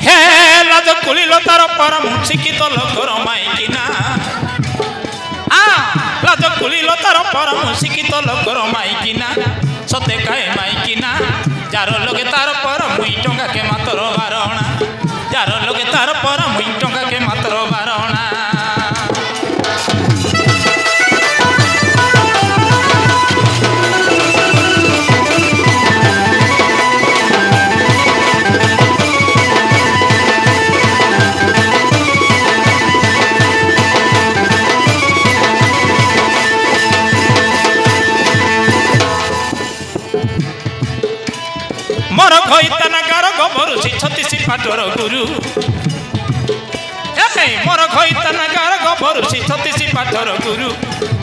हे लाज कुलिल तार परम शिक्षित लोकर माइकिना लाज कुलिल तार परम शिक्षित लोकर माइकिना सते काए माइकिना जार लगे तार पर मुई टंका के मातर बारणा जार लगे तार पर मुई टंका के मातर बारणा मोर खैताना गार गभरुसी 36 पाटर गुरु मोर खैताना गार गभरुसी 36 पाटर गुरु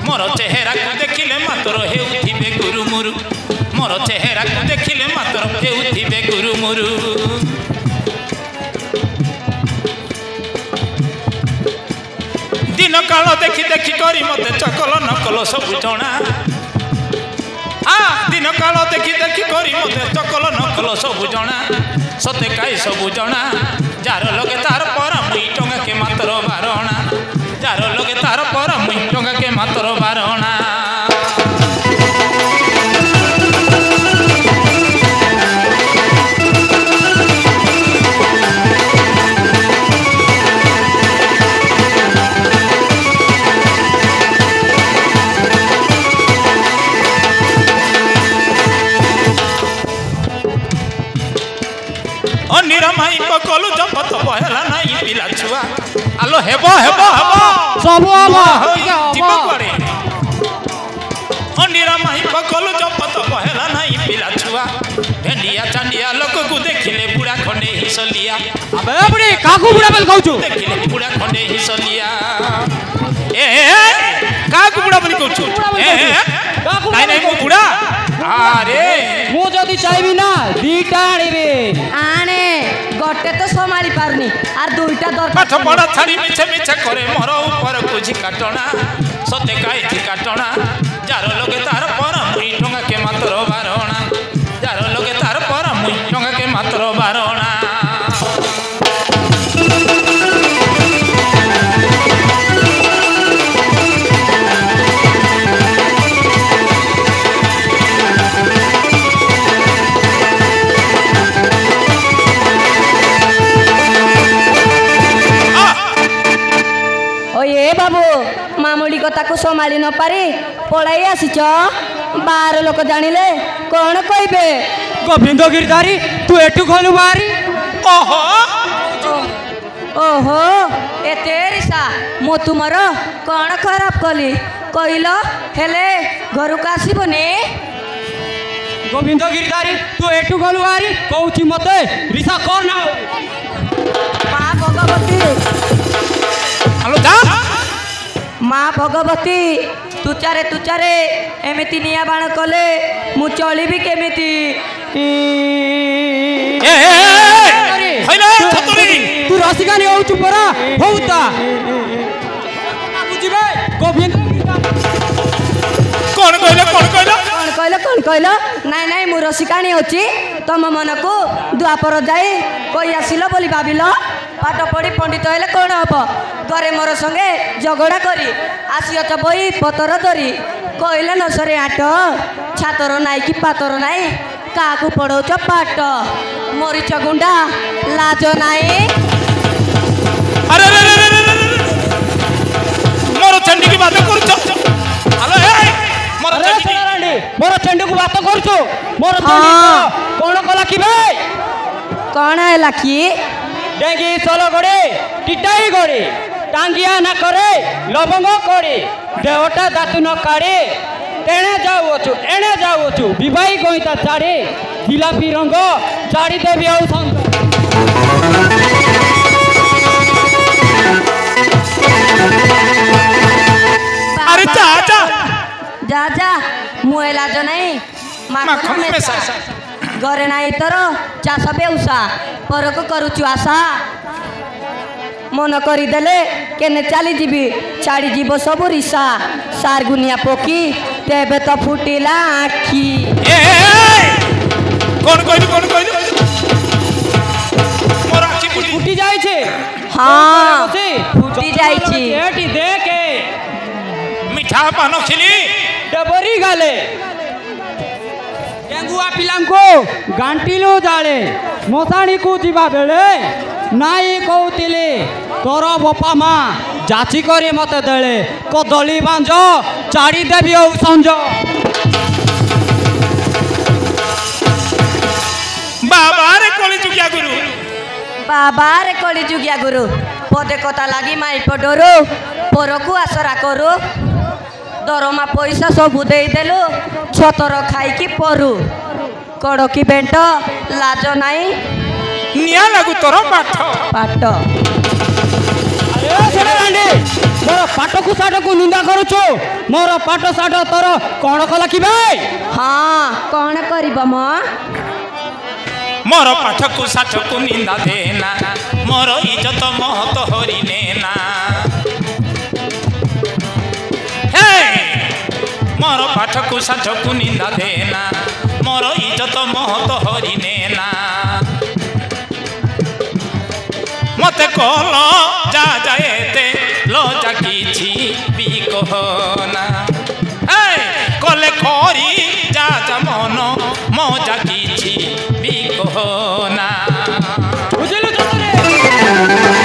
मोर चेहरा को देखिले मातर हेउथिबे गुरु मुरु मोर चेहरा को देखिले मातर हेउथिबे गुरु मुरु दिन काल देखि देखि करी मते चकल नकल सब जणा दिन काल देखि देखि करी मते चकल नकल सब जना सते काई सब जना जार लगे तार पर मुई टंका के मातर बारणा जार लगे तार पर मुई टंका के मातर बारणा निरमाई पकलु जपत बहला नाही पिला छुआ आलो हेबो हेबो हेबो सब जीव करे निरमाई पकलु जपत बहला नाही पिला छुआ भेंडिया चांडिया लोक को देखिले बुढ़ा खंडे हिसलिया अबे बुढ़ी काकू बुढ़ा बोल कहू देखिले बुढ़ा खंडे हिसलिया ए काकू बुढ़ा बोल कहू नाही नाही मो बुढ़ा अरे मु जदी चाहबी ना दीटा आनिबे आने गोटे तो संभाली पारनी आर दुईटा दरकार पाठ पढ़ा छाड़ी मिछे मिछे करे मोर ऊपर कुछ काटना सते काई थी काटना जार लगे तार पर मुई टंका के मातर बारणा जार लगे तार पर मुई टंका के मातर बारणा बाबू मामूली कथा को संभाली न पारी पलाई आसीच बाहर लोक जानिले कौन कहबे गोविंद गिरधारी तू एटू खोलु मारी ओहो ओहो एते रिसा मो तुमर कौन खराब कली कहल हेले घर को आसबनी गोविंद गिरधारी तू एटू खोलु मारी कहूची मते रिसा कर ना मां भगवती हेलो जा माँ भगवती तुचारे एमिति निया बाण कले मु चलिबी केमिति तू रसिकानी होउछु परा होउता बुझिबे गोविंद कौन कहलो नाई नाई मु रसिकानी होची तम मन को द्वापर जाई कोई आसिलो बोली भाबिलो पाठ पढ़ी पंडित हेले कौन हम घरे मोर संगे झगड़ा करी आसीच बही पतर धरी कहले न सरे आट छातर नाई कि पातर नाई क्या पढ़ौच पाठ मरीच गुंडा लाज नाई अरे मोर चंडी की बात करूछ हेलो मोर चंडी को बात करूछ मोर चंडी कौन कला कि भाई कौन है कि डेंगी सोलो गड़े टिटाई गड़े टांगिया ना करे लवंग करे देवटा दातु न काड़े एणे जाऊछु विवाही गोईता चाड़े जिलापी रंग चाड़ी देवी आउ संग अरे जा जा जा जा मुए लाज नहीं माखन मेसा घरे नाई तोर चाष बेउसा परको करुचु आशा मन करदेले केने चली जीवी छाड़ी जीव सब रिसा सार गुनिया पोकी तेबे तो फुटिला आखी ଗଲେ ଡେଙ୍ଗୁଆ ପିଲାଙ୍କୁ ଗାଣ୍ଟିଲୁ ଜାଳେ ମଶାଣୀକୁ ଯିବା ବେଳେ ନାଇଁ କହୁଥିଲି ତୋର ବାପା ମା ଯାଚି କରି ମତେ ଦେଳେ କଦଳୀ ବାଞ୍ଜ ଚାଡ଼ିଦେବି ଆଉ ସଞ୍ଜ ବାବାରେ କଳି ଯୁଗିଆ ଗୁରୁ ବାବାରେ କଳି ଯୁଗିଆ ଗୁରୁ ପଦେ କଥା ଲାଗି ମାଇପ ଡରୁ ପରକୁ ଆସରା କରୁ ଦରମା ପଇସା ସବୁ ଦେଇଦେଲୁ ଛତର ଖାଇକି ପରୁ କଡ଼କି ବେଣ୍ଟ ଲାଜ ନାହିଁ ନିଆଁ ଲାଗୁ ତୋର ପାଠ ପାଟ ମୋର ପାଠକୁ ସାଠକୁ ନିନ୍ଦା କରୁଛୁ ମୋର ପାଠ ସାଠ ତୋର କ'ଣ କଲା କି ଭାଇ ହଁ କ'ଣ କରିବ ମ मोर पाठकु साठकु निंदा देना मोर इज्जत महत हरि नेना हे मोर पाठकु साठकु निंदा देना मोर इज्जत महत हरि नेना मते कहल जा जाएते लजा किछि भी कहना हे कले करी जा जा मन मजा किछि भी कहना बुझिलु चतरे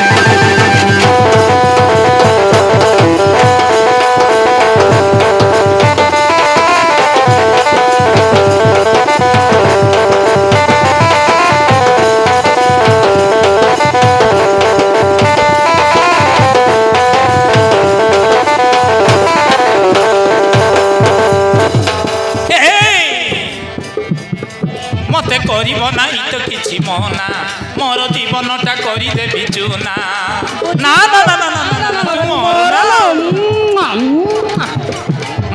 मते करिब नाही तो किछि मना मोर जीवनटा करि देबि चुना ना ना ना ना ना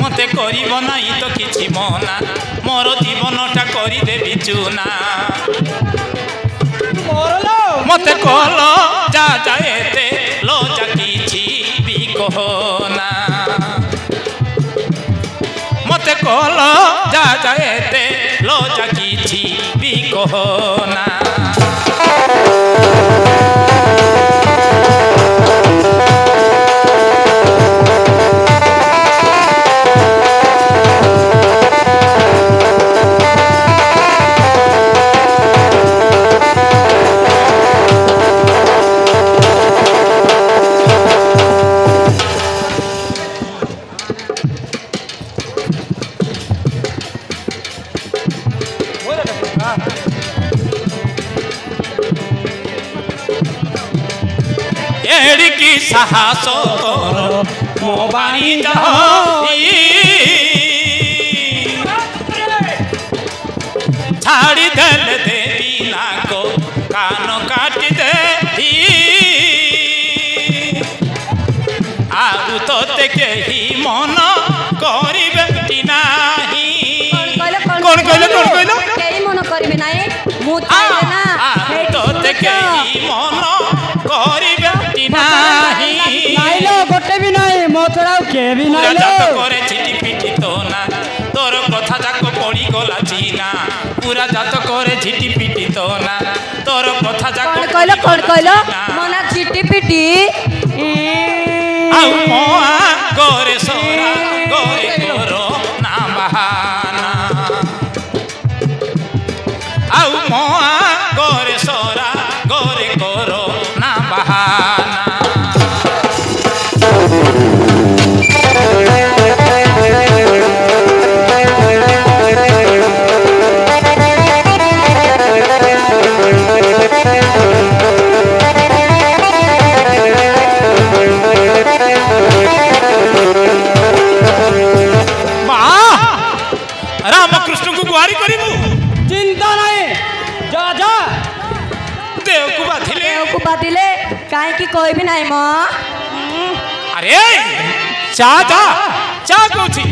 मते करिब नाही तो किछि मना मोर जीवनटा करि देबि चुना मते कहल जा जाएते लजा किछि भी कहना मते कहल जा जाएते लजा किछि भी कहना एड़की साहस तोर मो बाणी छाड़ी देल देवी ना को कान काटी दे आउ तोते केही मन करिबे नाही कोन कहलो केही मन करबे नाही मु चाहे ना तोते केही मन करिबे नाही नाइलो गोटे भी नाही मोचराउ के भी नाही जात करे चिटी पिटी तो ना तोर कथा जाको पड़ी गला जीना पूरा जात करे चिटी पिटी तो ना तोर कथा जाको कोन कहलो मना चिटी पिटी आउ मोआ गोरे सोरा गोरे करो ना बहाना आउ मोआ गोरे सोरा गोरे करो ना बहाना रामकृष्ण को गुहारी करिबू चिंता नहीं जा जा देव को बाधिले काहे की कोई भी नहीं म अरे चा जा चा कोची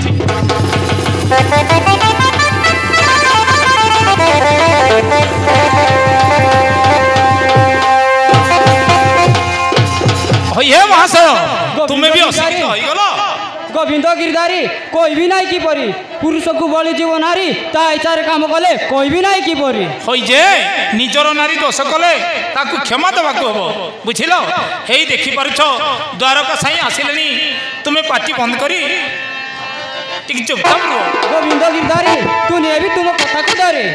ये वहां से तुम्हें भी अशिक्षित हो गलो गोविंद गिरधारी कोई भी नहीं की परी पुरुष को बलि जीव नारी ता इच्छार काम कले कोई भी नहीं की परी होई जे निजर नारी दोष कले ताकू क्षमा देवा को हबो बुझिलो हेई देखि परछो द्वारका साई आसिलेनी तुम्हें पार्टी बंद करी टिक चुपचाप रुह गोविंद गिरधारी तूने भी तुम कथा को डरे